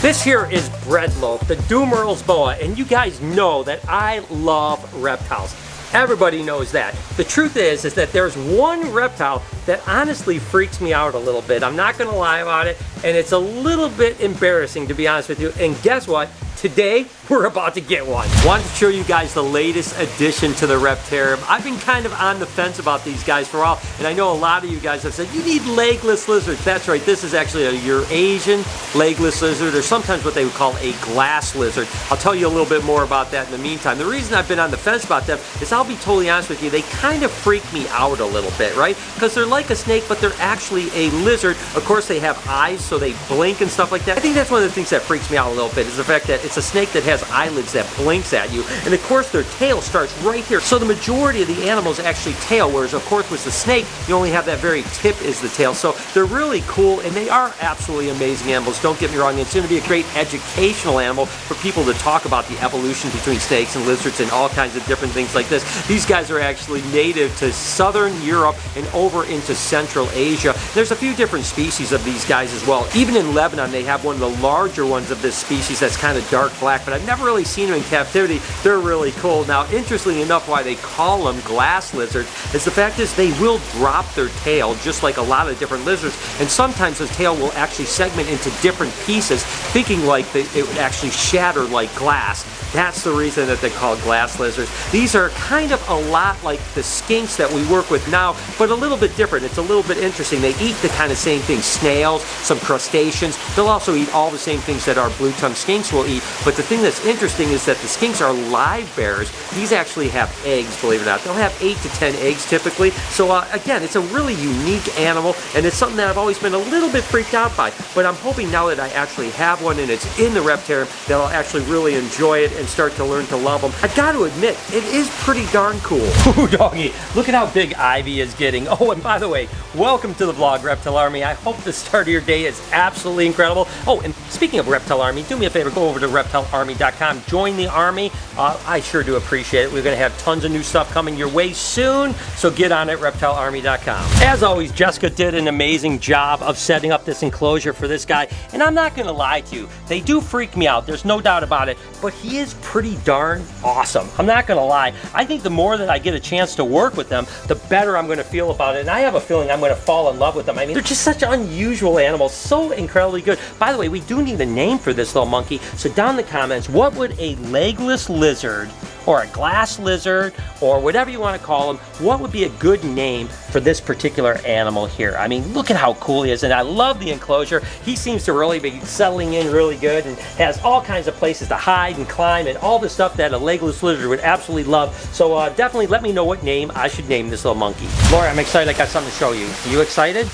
This here is Breadloaf, the Doomerl's boa, and you guys know that I love reptiles. Everybody knows that. The truth is that there's one reptile that honestly freaks me out a little bit. I'm not gonna lie about it, and it's a little bit embarrassing to be honest with you. And guess what? Today, we're about to get one. Wanted to show you guys the latest addition to the Reptarium. I've been kind of on the fence about these guys for a while, and I know a lot of you guys have said, you need legless lizards. That's right, this is actually a Eurasian legless lizard, or sometimes what they would call a glass lizard. I'll tell you a little bit more about that in the meantime. The reason I've been on the fence about them is, I'll be totally honest with you, they kind of freak me out a little bit, right? Because they're like a snake, but they're actually a lizard. Of course, they have eyes, so they blink and stuff like that. I think that's one of the things that freaks me out a little bit, is the fact that it's a snake that has eyelids that blinks at you, and of course their tail starts right here. So the majority of the animals actually tail, whereas of course with the snake you only have that very tip is the tail. So they're really cool, and they are absolutely amazing animals. Don't get me wrong, it's going to be a great educational animal for people to talk about the evolution between snakes and lizards and all kinds of different things like this. These guys are actually native to southern Europe and over into Central Asia. There's a few different species of these guys as well. Even in Lebanon they have one of the larger ones of this species that's kind of dark black, but I've never really seen them in captivity. They're really cool. Now, interestingly enough, why they call them glass lizards is the fact is they will drop their tail just like a lot of different lizards, and sometimes the tail will actually segment into different pieces, thinking like it would actually shatter like glass. That's the reason that they're called glass lizards. These are kind of a lot like the skinks that we work with now, but a little bit different. It's a little bit interesting. They eat the kind of same things, snails, some crustaceans. They'll also eat all the same things that our blue-tongued skinks will eat, but the thing that's interesting is that the skinks are live bearers. These actually have eggs, believe it or not. They'll have 8 to 10 eggs typically. So again, it's a really unique animal, and it's something that I've always been a little bit freaked out by, but I'm hoping now that I actually have one and it's in the Reptarium that I'll actually really enjoy it and start to learn to love them. I've got to admit, it is pretty darn cool. Ooh, doggy, look at how big Ivy is getting. Oh, and by the way, welcome to the vlog, Reptile Army. I hope the start of your day is absolutely incredible. Oh, and speaking of Reptile Army, do me a favor, go over to reptilearmy.com, join the army. I sure do appreciate it. We're going to have tons of new stuff coming your way soon, so get on it, reptilearmy.com. As always, Jessica did an amazing job of setting up this enclosure for this guy, and I'm not going to lie to you, they do freak me out, there's no doubt about it, but he is pretty darn awesome. I'm not going to lie. I think the more that I get a chance to work with them, the better I'm going to feel about it, and I have a feeling I'm going to fall in love with them. I mean, they're just such unusual animals, so incredibly good. By the way, we do need a name for this little monkey, so down in the comments, what would a legless lizard or a glass lizard or whatever you want to call them, what would be a good name for this particular animal here? I mean, look at how cool he is, and I love the enclosure. He seems to really be settling in really good and has all kinds of places to hide and climb and all the stuff that a legless lizard would absolutely love. So definitely let me know what name I should name this little monkey. Laura, I'm excited. I got something to show you. Are you excited?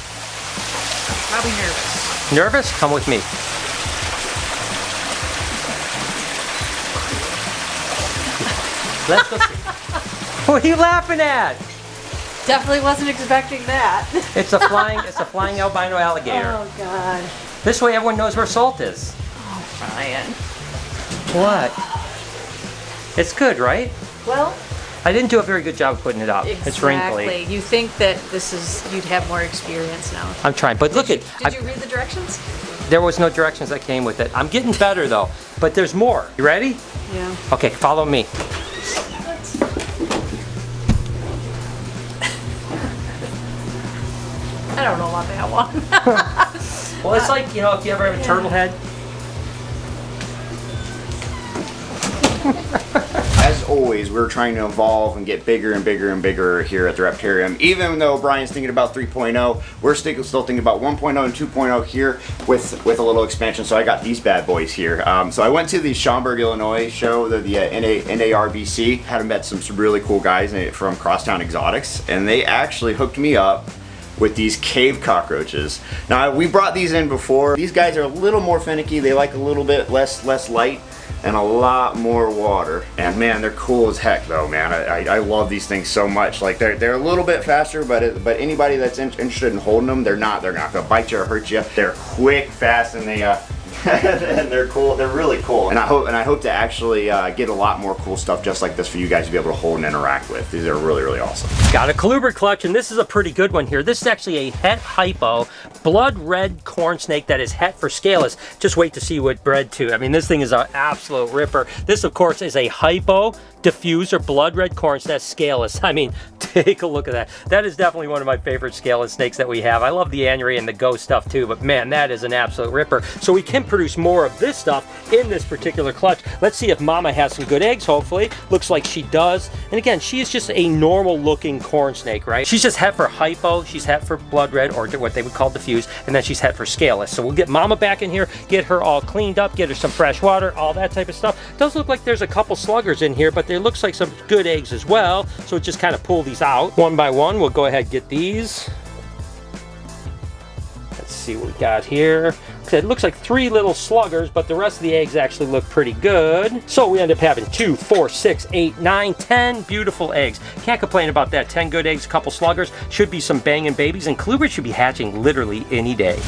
Probably nervous. Nervous? Come with me. Let's go see. What are you laughing at? Definitely wasn't expecting that. It's a flying albino alligator. Oh God. This way everyone knows where Salt is. Oh Brian. What? It's good, right? Well, I didn't do a very good job of putting it up. exactly. It's wrinkly. You think that you'd have more experience now. I'm trying, but look at. Did you read the directions? There was no directions that came with it. I'm getting better though, but there's more. You ready? Yeah. Okay, follow me. I don't know about that one. Well, it's like, you know, if you ever have a turtle head. As always, we're trying to evolve and get bigger and bigger and bigger here at the Reptarium. Even though Brian's thinking about 3.0, we're still thinking about 1.0 and 2.0 here with a little expansion. So I got these bad boys here. So I went to the Schaumburg, Illinois show, the NARBC. Had met some really cool guys from Crosstown Exotics, and they actually hooked me up with these cave cockroaches. Now, we brought these in before. These guys are a little more finicky. They like a little bit less light and a lot more water. And man, they're cool as heck though, man. I love these things so much. Like they're a little bit faster, but anybody that's interested in holding them, they're not gonna bite you or hurt you. They're quick, fast, and they and they're cool. They're really cool. And I hope to actually get a lot more cool stuff just like this for you guys to be able to hold and interact with. These are really, really awesome. Got a Klubber collection. This is a pretty good one here. This is actually a het hypo blood red corn snake that is het for scaleless. Just wait to see what bred to. I mean, this thing is an absolute ripper. This, of course, is a hypo diffuse or blood red corn snake scaleless. I mean, take a look at that. That is definitely one of my favorite scaleless snakes that we have. I love the anuary and the ghost stuff too, but man, that is an absolute ripper. So we can produce more of this stuff in this particular clutch. Let's see if Mama has some good eggs, hopefully. Looks like she does. And again, she is just a normal looking corn snake, right? She's just het for hypo, she's het for blood red, or what they would call diffuse, and then she's het for scaleless. So we'll get Mama back in here, get her all cleaned up, get her some fresh water, all that type of stuff. Does look like there's a couple sluggers in here, but there looks like some good eggs as well. So just kind of pull these out one by one. We'll go ahead and get these. Let's see what we got here. It looks like 3 little sluggers, but the rest of the eggs actually look pretty good. So we end up having 2, 4, 6, 8, 9, 10 beautiful eggs. Can't complain about that. 10 good eggs, a couple sluggers. Should be some banging babies, and Klubber should be hatching literally any day.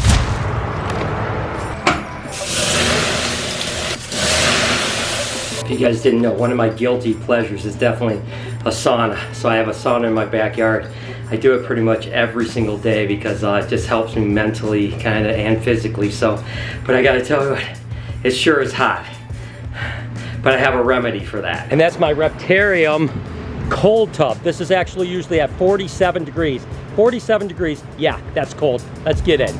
If you guys didn't know, one of my guilty pleasures is definitely a sauna. So I have a sauna in my backyard. I do it pretty much every single day because it just helps me mentally kind of and physically. So, but I gotta tell you what, it sure is hot. But I have a remedy for that. And that's my Reptarium cold tub. This is actually usually at 47 degrees. 47 degrees, yeah, that's cold. Let's get in.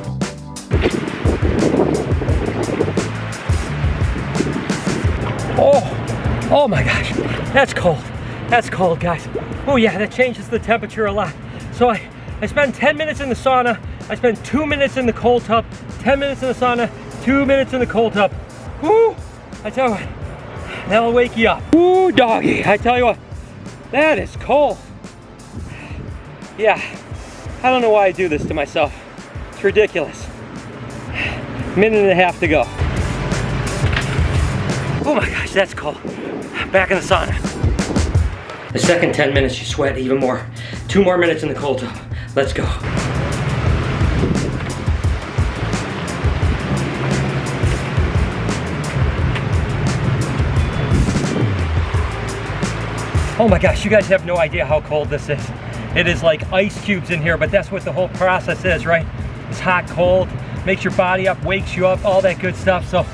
Oh my gosh, that's cold. That's cold, guys. Oh yeah, that changes the temperature a lot. So I spend 10 minutes in the sauna, I spend 2 minutes in the cold tub, 10 minutes in the sauna, 2 minutes in the cold tub. Woo! I tell you what, that'll wake you up. Woo, doggy, I tell you what, that is cold. Yeah, I don't know why I do this to myself. It's ridiculous. Minute and a half to go. Oh my gosh, that's cold. Back in the sauna. The second 10 minutes you sweat even more. 2 more minutes in the cold tub. Let's go. Oh my gosh, you guys have no idea how cold this is. It is like ice cubes in here, but that's what the whole process is, right? It's hot, cold, makes your body up, wakes you up, all that good stuff. So,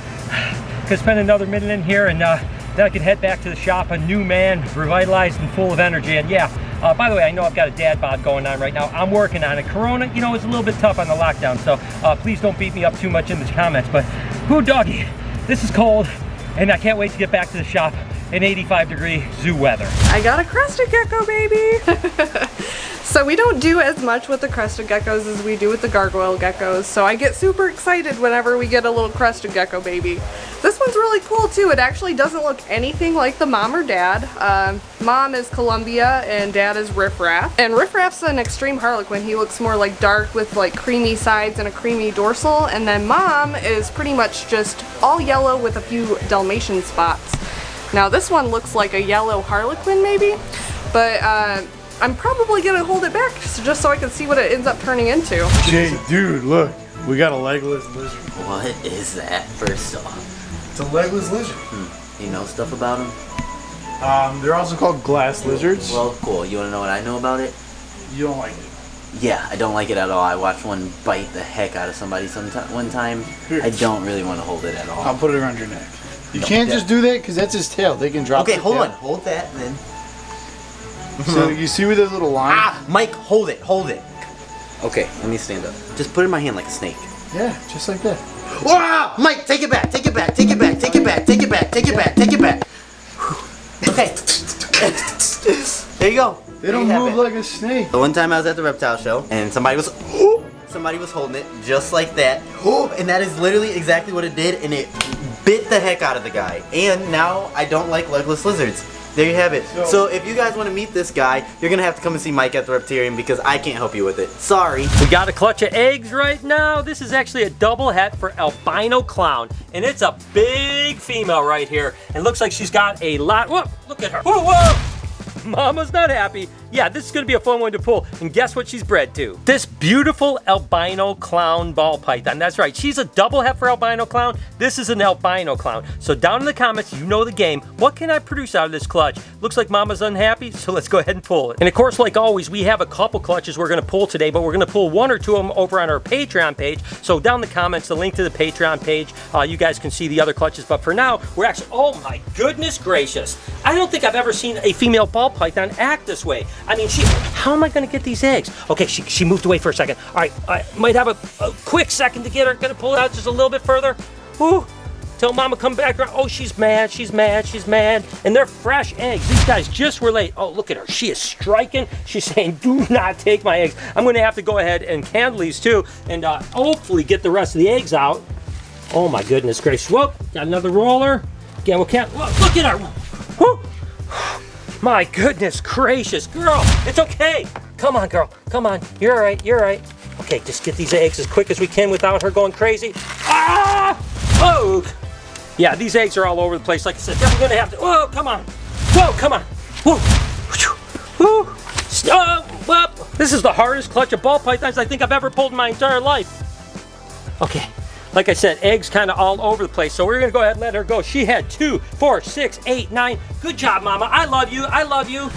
could spend another minute in here and then I could head back to the shop a new man, revitalized and full of energy. And yeah, by the way, I know I've got a dad bod going on right now. I'm working on it. Corona, you know, is a little bit tough on the lockdown, so please don't beat me up too much in the comments. But, whoo doggy, this is cold, and I can't wait to get back to the shop in 85-degree zoo weather. I got a crested gecko, baby! So we don't do as much with the crested geckos as we do with the gargoyle geckos, so I get super excited whenever we get a little crested gecko baby. This one's really cool too. It actually doesn't look anything like the mom or dad. Mom is Columbia and dad is Riff Raff. And Riff Raff's an extreme harlequin. He looks more like dark with like creamy sides and a creamy dorsal. And then mom is pretty much just all yellow with a few Dalmatian spots. Now this one looks like a yellow harlequin maybe, but I'm probably gonna hold it back just so I can see what it ends up turning into. Jay, dude, look, we got a legless lizard. What is that, first off? It's a legless lizard. You know stuff about them? They're also called glass lizards. Well, cool. You wanna know what I know about it? You don't like it. Yeah, I don't like it at all. I watched one bite the heck out of somebody one time. Here. I don't really want to hold it at all. I'll put it around your neck. You can't just do that because that's his tail. They can drop Okay, the hold tail. on. Hold that then. So you see with this little line? Ah! Mike, hold it. Hold it. Okay, let me stand up. Just put it in my hand like a snake. Yeah, just like that. Wow! Mike, take it back. Take it back. Take it back. Take it back. Take it back. Take it back. Take it back. Okay. There you go. They don't move like a snake. The one time I was at the reptile show and somebody was holding it just like that. And that is literally exactly what it did, and it bit the heck out of the guy. And now I don't like legless lizards. There you have it. So if you guys want to meet this guy, you're going to have to come and see Mike at the Reptarium because I can't help you with it. Sorry. We got a clutch of eggs right now. This is actually a double het for Albino Clown. And it's a big female right here. And looks like she's got a lot. Whoa, look at her. Whoa, whoa. Mama's not happy. yeah, this is gonna be a fun one to pull. And guess what she's bred to? This beautiful albino clown ball python. That's right, she's a double heifer albino clown. This is an albino clown. So down in the comments, you know the game. What can I produce out of this clutch? Looks like Mama's unhappy, so let's go ahead and pull it. And of course, like always, we have a couple clutches we're gonna pull today, but we're gonna pull one or two of them over on our Patreon page. So down in the comments, the link to the Patreon page, you guys can see the other clutches. But for now, we're actually, oh my goodness gracious. I don't think I've ever seen a female ball python act this way. I mean, how am I gonna get these eggs? Okay, she moved away for a second. All right, I might have a quick second to get her. Gonna pull it out just a little bit further. Woo. Till Mama come back around. Oh, she's mad, she's mad, she's mad. And they're fresh eggs. These guys just were late. Oh, look at her. She is striking. She's saying, do not take my eggs. I'm going to have to go ahead and candle these too and hopefully get the rest of the eggs out. Oh, my goodness gracious. Whoa, got another roller. Again, we can't. Look at her. Woo. My goodness gracious. Girl, it's okay. Come on, girl. Come on. You're all right. You're all right. Okay, just get these eggs as quick as we can without her going crazy. Ah! Oh! Yeah, these eggs are all over the place. Like I said, we're gonna have to. Whoa, come on. Whoa, come on. Whoa. Whoa. Stop. Whoop. This is the hardest clutch of ball pythons I think I've ever pulled in my entire life. Okay, like I said, eggs kind of all over the place. So we're gonna go ahead and let her go. She had 2, 4, 6, 8, 9. Good job, Mama. I love you. I love you.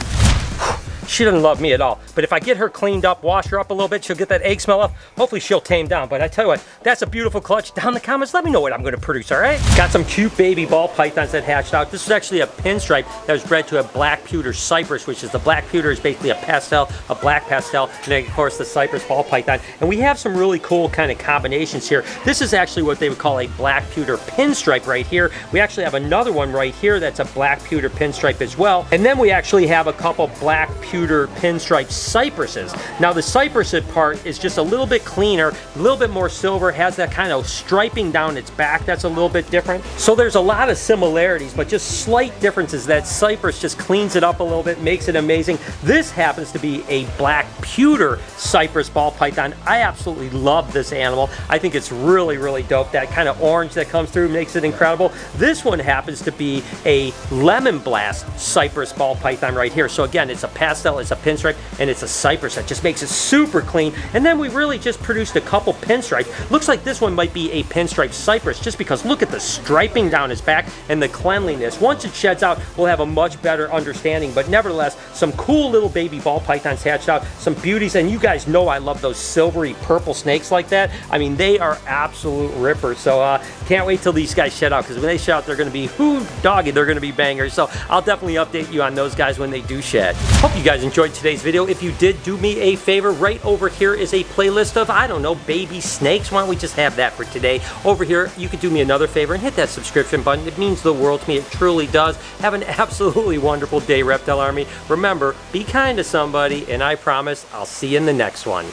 She doesn't love me at all. But if I get her cleaned up, wash her up a little bit, she'll get that egg smell off. Hopefully she'll tame down. But I tell you what, that's a beautiful clutch. Down in the comments, let me know what I'm gonna produce, all right? Got some cute baby ball pythons that hatched out. This is actually a pinstripe that was bred to a black pewter cypress, which is the black pewter is basically a pastel, a black pastel, and then of course the cypress ball python. And we have some really cool kind of combinations here. This is actually what they would call a black pewter pinstripe right here. We actually have another one right here that's a black pewter pinstripe as well. And then we actually have a couple black pewter pinstripe cypresses. Now the cypress part is just a little bit cleaner, a little bit more silver, has that kind of striping down its back that's a little bit different. So there's a lot of similarities, but just slight differences. That cypress just cleans it up a little bit, makes it amazing. This happens to be a black pewter cypress ball python. I absolutely love this animal. I think it's really, really dope. That kind of orange that comes through makes it incredible. This one happens to be a lemon blast cypress ball python right here. So again, it's a pastel, it's a pinstripe, and it's a cypress that just makes it super clean. And then we really just produced a couple pinstripes. Looks like this one might be a pinstripe cypress just because look at the striping down its back and the cleanliness. Once it sheds out, we'll have a much better understanding. But nevertheless, some cool little baby ball pythons hatched out, some beauties. And you guys know I love those silvery purple snakes like that. I mean, they are absolute rippers. So can't wait till these guys shed out, because when they shed out, they're going to be doggy. They're going to be bangers. So I'll definitely update you on those guys when they do shed. Hope you guys enjoyed today's video. If you did, do me a favor. Right over here is a playlist of, I don't know, baby snakes. Why don't we just have that for today? Over here, you could do me another favor and hit that subscription button. It means the world to me. It truly does. Have an absolutely wonderful day, Reptile Army. Remember, be kind to somebody, and I promise I'll see you in the next one.